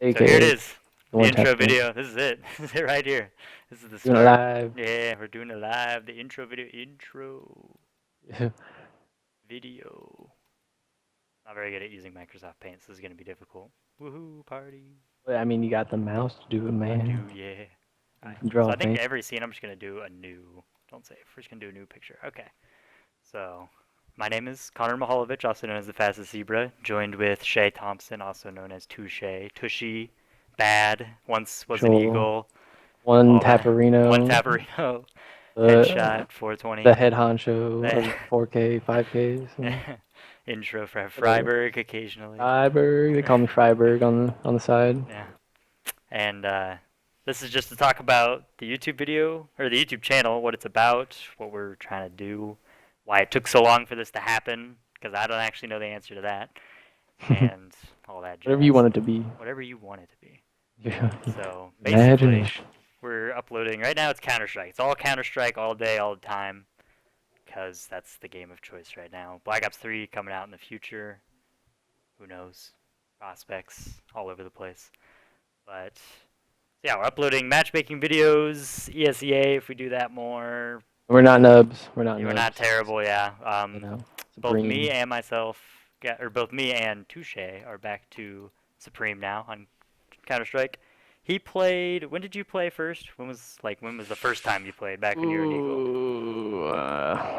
So here it AKA is, the the one intro tapping. video. This is it. This is it right here. This is the Doing it start. live. Yeah, we're doing it live. The intro video. Intro video. Not very good at using Microsoft Paint, so this is gonna be difficult. Woohoo, party. I mean, you got the mouse to do it, I do, man. yeah. Alright, so Draw I think paint. every scene I'm just gonna do a new, don't save, we're just gonna do a new picture. Okay, so my name is Connor Mihalovich, also known as the Fastest Zebra, joined with Shay Thompson, also known as Touche, Tushy, Bad, once was an Show eagle, one all that. One Taparino. Taparino, The Headshot, 420, the head honcho the of 4K, 5Ks. intro for Whatever. Freiburg occasionally. Freiburg. They call me Freiburg on the side. Yeah. And this is just to talk about the YouTube video, or the YouTube channel, what it's about, what we're trying to do, why it took so long for this to happen, because I don't actually know the answer to that, and all that Whatever you jazz. want it to be. Whatever you want it to be. Yeah. So basically, Imagination. we're uploading, right now it's Counter-Strike. It's all Counter-Strike all day, all the time, because that's the game of choice right now. Black Ops 3 coming out in the future. Who knows? Prospects all over the place. But yeah, we're uploading matchmaking videos, ESEA if we do that more. We're not nubs. We're not We're not nubs. terrible, yeah. You know, Both me Supreme. and myself, or both me and Touche are back to Supreme now on Counter Strike. He played. When did you play first? When was the first time you played back when you were an Eagle? Ooh,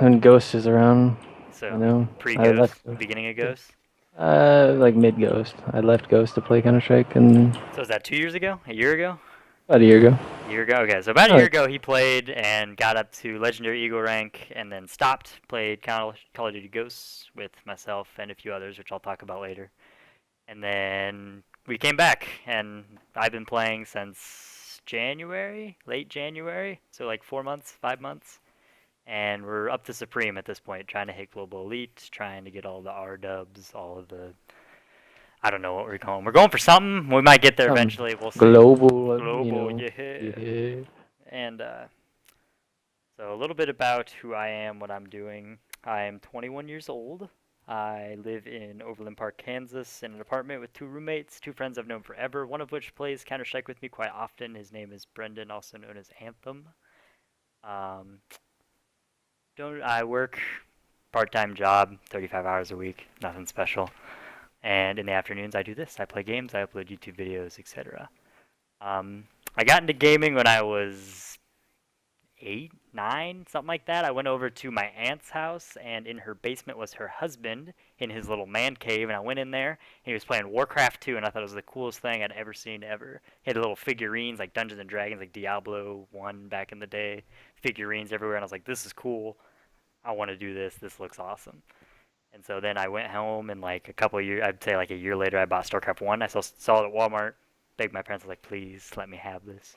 when Ghost is around, So you know, I pre-Ghost, left Ghost. beginning of Ghost. Like mid Ghost. I left Ghost to play Counter Strike, and So is that 2 years ago? A year ago? about a year ago. A year ago? Okay, so about a year Oh, ago he played and got up to Legendary Eagle rank and then stopped, played Call of Duty Ghosts with myself and a few others, which I'll talk about later. And then we came back, and I've been playing since January, late January, so like 4 months, 5 months. And we're up to Supreme at this point, trying to hit Global Elite, trying to get all the R dubs, all of the, I don't know what we're going. We're going for something. We might get there eventually. We'll see. global, you Global, know. yeah. Yeah. And so a little bit about who I am, what I'm doing. I am 21 years old. I live in Overland Park, Kansas, in an apartment with two roommates, two friends I've known forever, one of which plays Counter-Strike with me quite often. His name is Brendan, also known as Anthem. Um, don't I work part-time job, 35 hours a week, nothing special. And in the afternoons, I do this. I play games, I upload YouTube videos, etc. Um, I got into gaming when I was 8, 9, something like that. I went over to my aunt's house, and in her basement was her husband in his little man cave. And I went in there, and he was playing Warcraft 2, and I thought it was the coolest thing I'd ever seen ever. He had little figurines like Dungeons and Dragons, like Diablo 1 back in the day, figurines everywhere. And I was like, this is cool. I want to do this. This looks awesome. And so then I went home, and like a couple of years, I'd say like a year later, I bought StarCraft 1. I saw it at Walmart, begged my parents, I was like, please let me have this,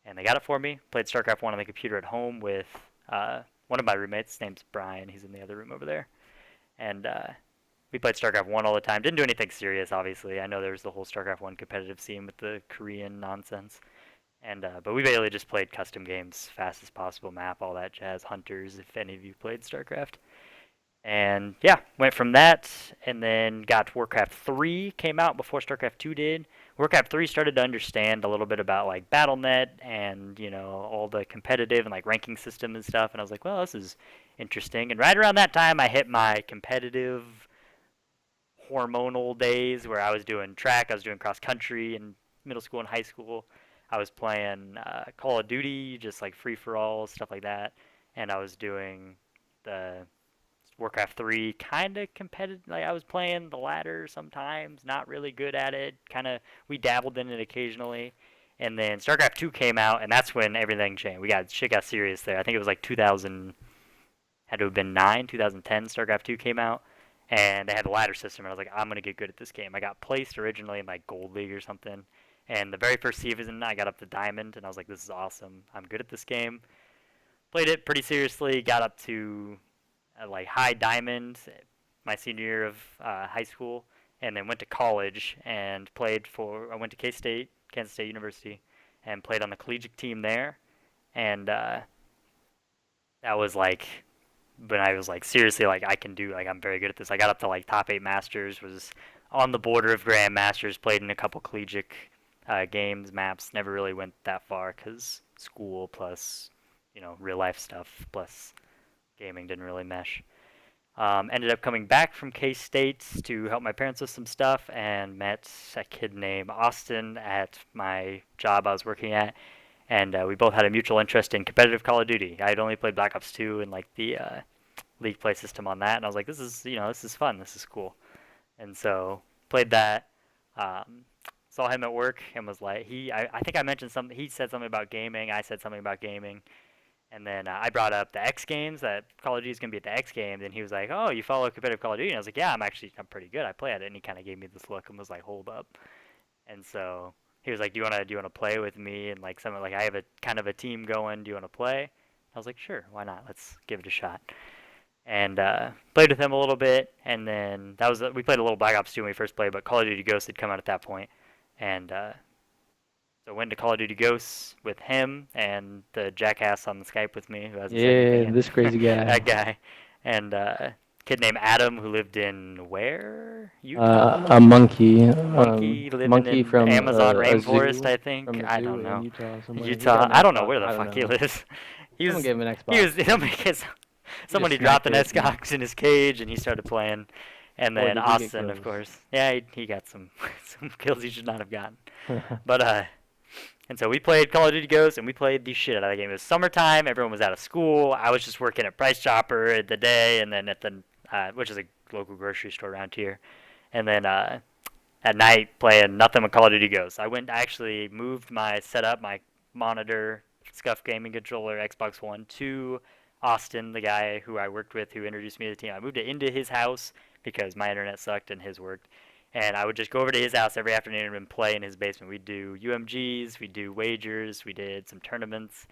and they got it for me. Played StarCraft 1 on the computer at home with one of my roommates. His name's Brian. He's in the other room over there. And we played StarCraft 1 all the time. Didn't do anything serious, obviously. I know there was the whole StarCraft 1 competitive scene with the Korean nonsense. And but we basically just played custom games, fastest possible map, all that jazz. Hunters, if any of you played StarCraft. And yeah, went from that, and then got Warcraft 3 came out before StarCraft 2 did. Warcraft 3 started to understand a little bit about like BattleNet and all the competitive and like ranking system and stuff. And I was like, well, this is interesting. And right around that time, I hit my competitive hormonal days where I was doing track, I was doing cross country in middle school and high school. I was playing Call of Duty, just like free for all stuff like that, and I was doing the Warcraft 3 kind of competitive. Like I was playing the ladder sometimes, not really good at it. Kind of we dabbled in it occasionally. And then StarCraft 2 came out, and that's when everything changed. Shit got serious there. I think it was like 2000, had to have been 9, 2010. StarCraft 2 came out, and they had a ladder system. And I was like, I'm gonna get good at this game. I got placed originally in like Gold League or something, and the very first season I got up to Diamond, and I was like, this is awesome. I'm good at this game. Played it pretty seriously. Got up to like high diamond my senior year of high school, and then went to college and played for. I went to K State, Kansas State University, and played on the collegiate team there. And that was like when I was like seriously like I can do like I'm very good at this. I got up to like top 8 masters, was on the border of grandmasters, played in a couple collegiate games, maps. Never really went that far because school plus, real life stuff plus gaming didn't really mesh. Ended up coming back from K-State to help my parents with some stuff and met a kid named Austin at my job I was working at. And we both had a mutual interest in competitive Call of Duty. I had only played Black Ops 2 and like the league play system on that, and I was like, this is fun, this is cool. And so played that. Um, saw him at work and was like, I think I mentioned something. He said something about gaming. I said something about gaming. And then I brought up the X Games, that Call of Duty is gonna be at the X Games, and he was like, "Oh, you follow competitive Call of Duty?" And I was like, "Yeah, I'm pretty good. I play at it." And he kind of gave me this look and was like, "Hold up." And so he was like, do you wanna play with me?" And like something like, I have a kind of a team going. Do you wanna play? I was like, "Sure, why not? Let's give it a shot." And played with him a little bit, and then we played a little Black Ops 2 when we first played, but Call of Duty Ghosts had come out at that point, and so went to Call of Duty Ghosts with him and the jackass on the Skype with me who hasn't said anything Yeah, yet. this crazy guy. That guy. And a kid named Adam who lived in where? Utah? A monkey, Monkey living monkey in from Amazon a rainforest, zoo, I think. from a I zoo don't in know. Utah somewhere. He got Utah. an I don't know Xbox. where the I don't fuck he know. lives. He Someone was gave him an he Xbox. was He just somebody dropped smacked an it. Xbox in his cage and he started playing. And Boy, then did he get Austin, of kills. course. Yeah, he got some some kills he should not have gotten. But and so we played Call of Duty Ghosts, and we played the shit out of the game. It was summertime. Everyone was out of school. I was just working at Price Chopper at the day, and then at the which is a local grocery store around here, and then at night playing nothing but Call of Duty Ghosts. I actually moved my setup, my monitor, Scuff gaming controller, Xbox One to Austin, the guy who I worked with, who introduced me to the team. I moved it into his house because my internet sucked and his worked. And I would just go over to his house every afternoon and play in his basement. We'd do UMGs, we'd do wagers, we did some tournaments,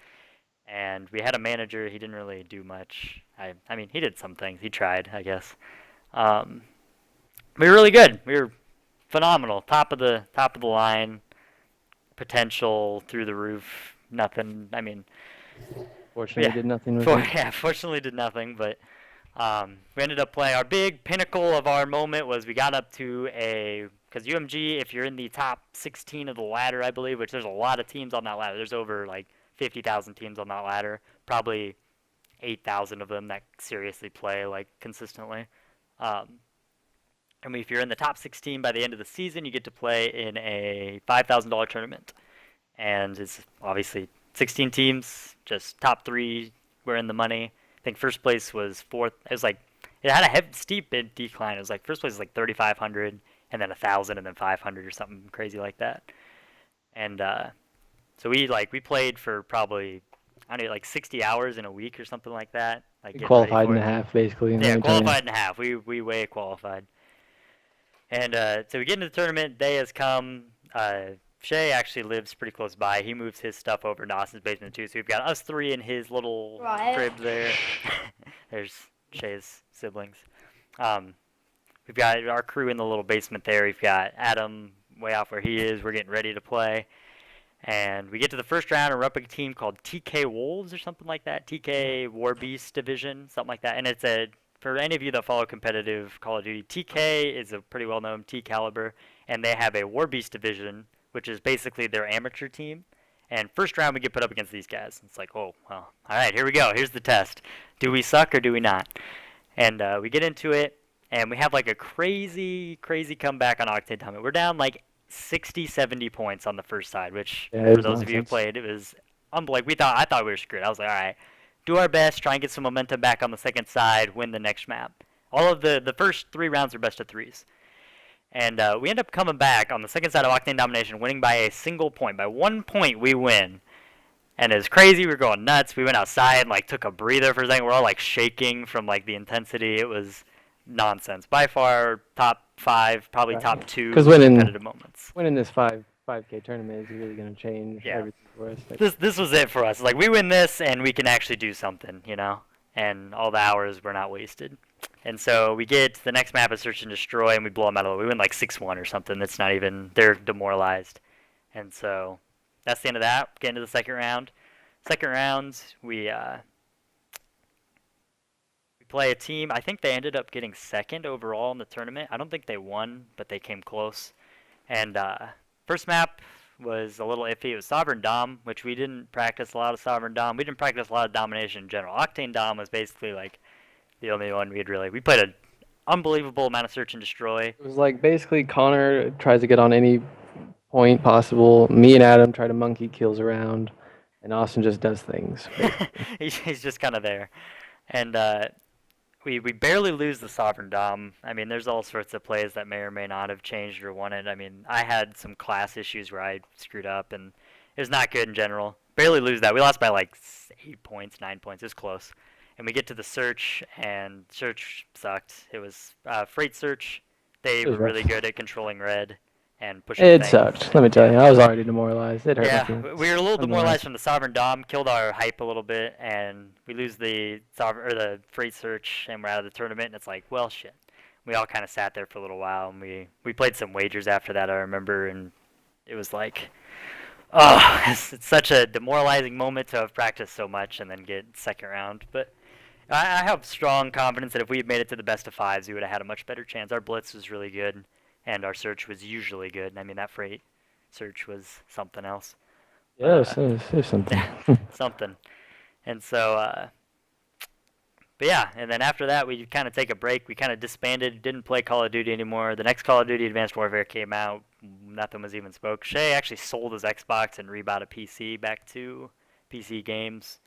and we had a manager. He didn't really do much. I mean, he did some things. He tried, I guess. Um, we were really good. We were phenomenal. Top of the line, potential through the roof. Nothing. I mean, Fortunately, yeah. did nothing with it. Yeah, fortunately did nothing, but we ended up playing. Our big pinnacle of our moment was we got up to because UMG, if you're in the top 16 of the ladder, I believe, which there's a lot of teams on that ladder. There's over like 50,000 teams on that ladder. Probably 8,000 of them that seriously play like consistently. Um, I mean, if you're in the top 16 by the end of the season, you get to play in a $5,000 tournament, and it's obviously 16 teams. Just top three were in the money. I think first place was fourth. It was like it had a steep decline. It was like first place was like 3,500, and then 1,000, and then 500 or something crazy like that. And so we played for probably I don't know, like 60 hours in a week or something like that. Like getting ready Qualified for and a it. half, basically. Yeah, Let me tell you. qualified and a half. We way qualified. And so we get into the tournament. Day has come. Shay actually lives pretty close by. He moves his stuff over to Austin's basement too. So we've got us three in his little crib there. There's Shay's siblings. Um, we've got our crew in the little basement there. We've got Adam way off where he is. We're getting ready to play. And we get to the first round and we're up a team called TK Wolves or something like that. TK War Beast Division, something like that. And for any of you that follow competitive Call of Duty, TK is a pretty well-known T caliber, and they have a War Beast Division, which is basically their amateur team. And first round we get put up against these guys. It's like, oh, well, all right, here we go. Here's the test. Do we suck or do we not? And we get into it, and we have like a crazy, crazy comeback on Octane Time. We're down like 60, 70 points on the first side, which Yeah, it for was those of you who nonsense. played, it was unbelievable. I thought we were screwed. I was like, all right, do our best, try and get some momentum back on the second side, win the next map. All of the first three rounds are best of threes. And we end up coming back on the second side of Octane Domination, winning by a single point. By 1 point, we win. And it was crazy. We were going nuts. We went outside and like took a breather for a second. We're all like shaking from like the intensity. It was nonsense. By far, top five, probably Right. top two 'Cause winning- competitive moments. Winning this 5K tournament is really going to change Yeah. everything for us. This was it for us. Like we win this and we can actually do something, you know. And all the hours were not wasted. And so we get to the next map of Search and Destroy, and we blow them out of the way. We win like 6-1 or something. That's not even, they're demoralized. And so that's the end of that. Get into the second round. Second round, we play a team. I think they ended up getting second overall in the tournament. I don't think they won, but they came close. And first map, was a little iffy. It was Sovereign Dom, which we didn't practice a lot of Sovereign Dom. We didn't practice a lot of domination in general. Octane Dom was basically like the only one we played an unbelievable amount of search and destroy. It was like basically Connor tries to get on any point possible. Me and Adam try to monkey kills around, and Austin just does things basically. He's just kind of there, and we barely lose the Sovereign Dom. I mean, there's all sorts of plays that may or may not have changed or won it. I mean, I had some class issues where I screwed up, and it was not good in general. Barely lose that. We lost by like 8 points, 9 points. It was close. And we get to the search, and search sucked. It was freight search. They It was were really rough. good at controlling red and pushing It things. sucked. Let me tell Yeah. you, I was already demoralized. It hurt my Yeah, feelings. we were a little I'm glad. demoralized from the Sovereign Dom, killed our hype a little bit, and we lose the sovereign or the freight search, and we're out of the tournament. And it's like, well, shit. We all kind of sat there for a little while, and we played some wagers after that. I remember, and it was like, oh, it's such a demoralizing moment to have practiced so much and then get second round. But I have strong confidence that if we had made it to the best of fives, we would have had a much better chance. Our blitz was really good, and our search was usually good. I mean, that freight search was something else. But Yes, it was something. yeah, something. And so, but yeah, and then after that, we kind of take a break. We kind of disbanded, didn't play Call of Duty anymore. The next Call of Duty Advanced Warfare came out. Nothing was even spoke. Shay actually sold his Xbox and rebought a PC back to PC games.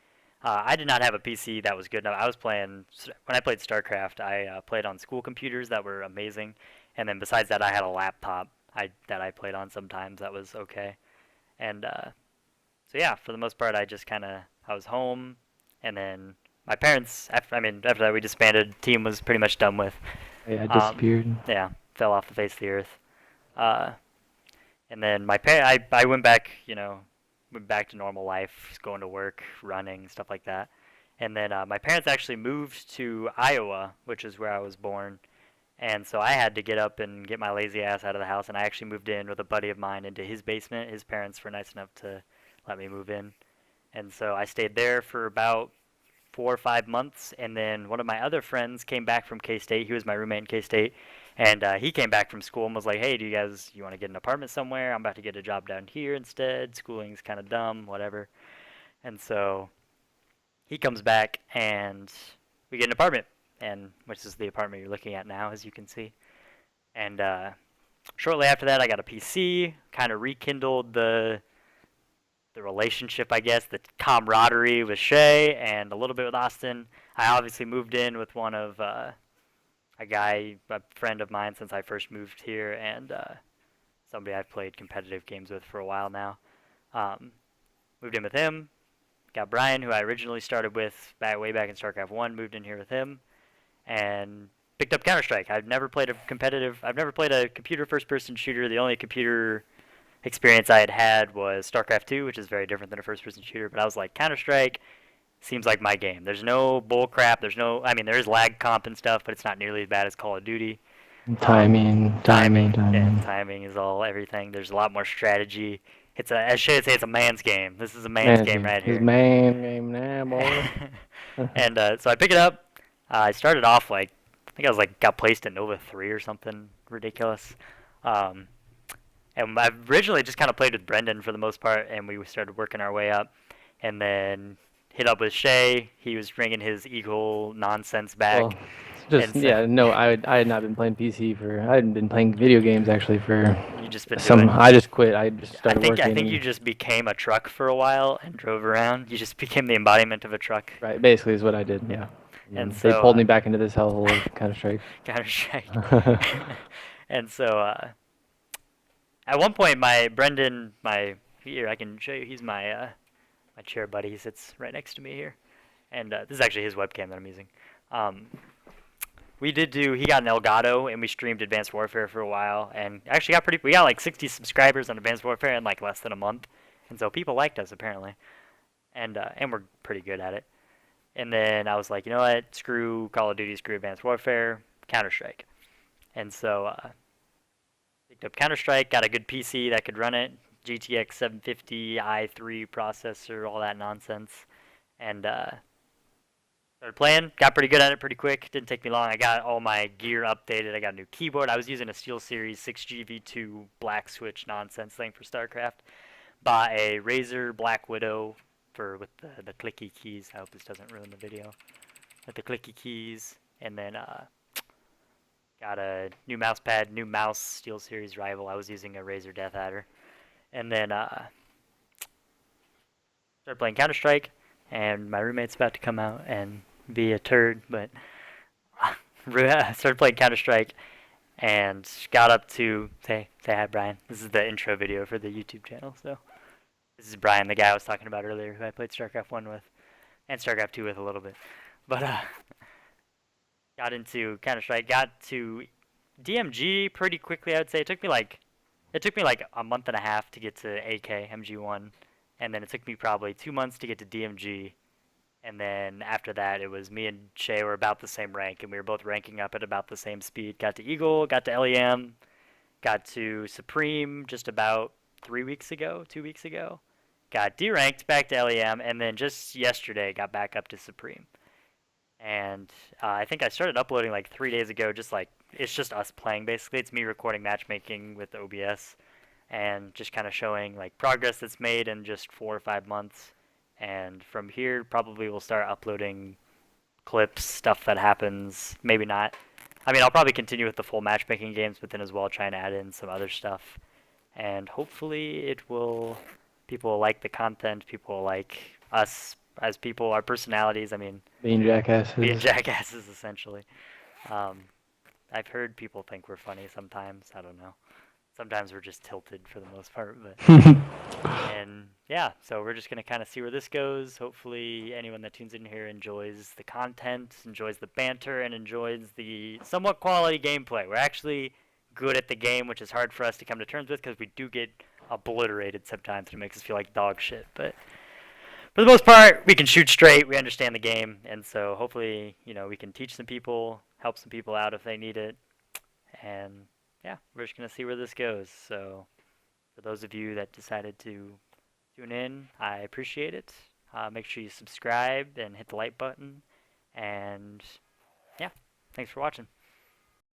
I did not have a PC that was good enough. I was playing when I played StarCraft. I played on school computers that were amazing, and then besides that, I had a laptop that I played on sometimes that was okay. And so yeah, for the most part, I was home, and then my parents. After that, we disbanded. Team was pretty much done with. Yeah, I Um, disappeared. yeah, fell off the face of the earth. Uh, and then I went back, went back to normal life, going to work, running, stuff like that. And then my parents actually moved to Iowa, which is where I was born. And so I had to get up and get my lazy ass out of the house, and I actually moved in with a buddy of mine into his basement. His parents were nice enough to let me move in. And so I stayed there for about 4 or 5 months, and then one of my other friends came back from K-State. He was my roommate in K-State, and he came back from school and was like, "Hey, you want to get an apartment somewhere? I'm about to get a job down here instead. Schooling's kind of dumb, whatever." And so he comes back, and we get an apartment, and which is the apartment you're looking at now, as you can see. And shortly after that, I got a PC, kind of rekindled the relationship, I guess, the camaraderie with Shay and a little bit with Austin. I obviously moved in with one of a friend of mine since I first moved here, and somebody I've played competitive games with for a while now. Um, moved in with him. Got Brian, who I originally started with way back in StarCraft 1, moved in here with him, and picked up Counter Strike. I've never played a computer first person shooter. The only computer experience I had was StarCraft 2, which is very different than a first person shooter. But I was like, Counter Strike seems like my game. There's no bull crap. There is lag comp and stuff, but it's not nearly as bad as Call of Duty. Timing. Timing is all everything. There's a lot more strategy. As Shay would say, it's a man's game. This is a man's Man, game right his here. man game now, boy. And so I pick it up. I started off I think I was got placed in Nova 3 or something ridiculous. Um, and I originally just kind of played with Brendan for the most part, and we started working our way up. And then hit up with Shay. He was bringing his Eagle nonsense back. Well, just And so yeah, no, I had not been playing PC I hadn't been playing video games actually for you just been some. doing. I just quit. I just I started think I working. think you just became a truck for a while and drove around. You just became the embodiment of a truck. Right, basically is what I did. Yeah. And They so pulled me back into this hellhole of Counter Strike. Counter Strike. And so at one point, my Brendan, my here I can show you. He's my chair buddy. He sits right next to me here, and this is actually his webcam that I'm using. Um, we did do. He got an Elgato, and we streamed Advanced Warfare for a while, and actually got pretty. We got like 60 subscribers on Advanced Warfare in like less than a month, and so people liked us apparently, and we're pretty good at it. And then I was like, you know what? Screw Call of Duty, screw Advanced Warfare, Counter Strike. And so picked up Counter Strike, got a good PC that could run it, GTX 750 i3 processor, all that nonsense, and Started playing, got pretty good at it pretty quick. Didn't take me long. I got all my gear updated. I got a new keyboard. I was using a SteelSeries 6GV2 black switch nonsense thing for StarCraft. Bought a Razer Black Widow for with the clicky keys. I hope this doesn't ruin the video. With the clicky keys, and then got a new mouse pad, new mouse, SteelSeries rival. I was using a Razer Death Adder, and then started playing Counter Strike. And my roommate's about to come out and be a turd, but I started playing Counter Strike and got up to say hi, Brian. This is the intro video for the YouTube channel. So this is Brian, the guy I was talking about earlier, who I played StarCraft 1 with and StarCraft 2 with a little bit. But got into Counter Strike, got to DMG pretty quickly. I would say it took me like a month and a half to get to AK MG1, and then it took me probably 2 months to get to DMG. And then after that, it was me and Shay were about the same rank, and we were both ranking up at about the same speed. Got to Eagle, got to LEM, got to Supreme just about 3 weeks ago, 2 weeks ago. Got deranked back to LEM, and then just yesterday got back up to Supreme. And I think I started uploading like 3 days ago. Just like it's just us playing basically. It's me recording matchmaking with OBS, and just kind of showing like progress that's made in just 4 or 5 months. And from here, probably we'll start uploading clips, stuff that happens. Maybe not. I mean, I'll probably continue with the full matchmaking games, but then as well try and add in some other stuff. And hopefully it will, people will like the content, people will like us as people, our personalities. I mean, Being being jackasses. jackasses essentially. Um, I've heard people think we're funny sometimes. I don't know. Sometimes we're just tilted for the most part, but and yeah, so we're just gonna kind of see where this goes. Hopefully, anyone that tunes in here enjoys the content, enjoys the banter, and enjoys the somewhat quality gameplay. We're actually good at the game, which is hard for us to come to terms with because we do get obliterated sometimes, and it makes us feel like dog shit. But for the most part, we can shoot straight. We understand the game, and so hopefully, we can teach some people, help some people out if they need it, and yeah, we're just gonna see where this goes. So, for those of you that decided to tune in, I appreciate it. Make sure you subscribe and hit the like button, and yeah, thanks for watching.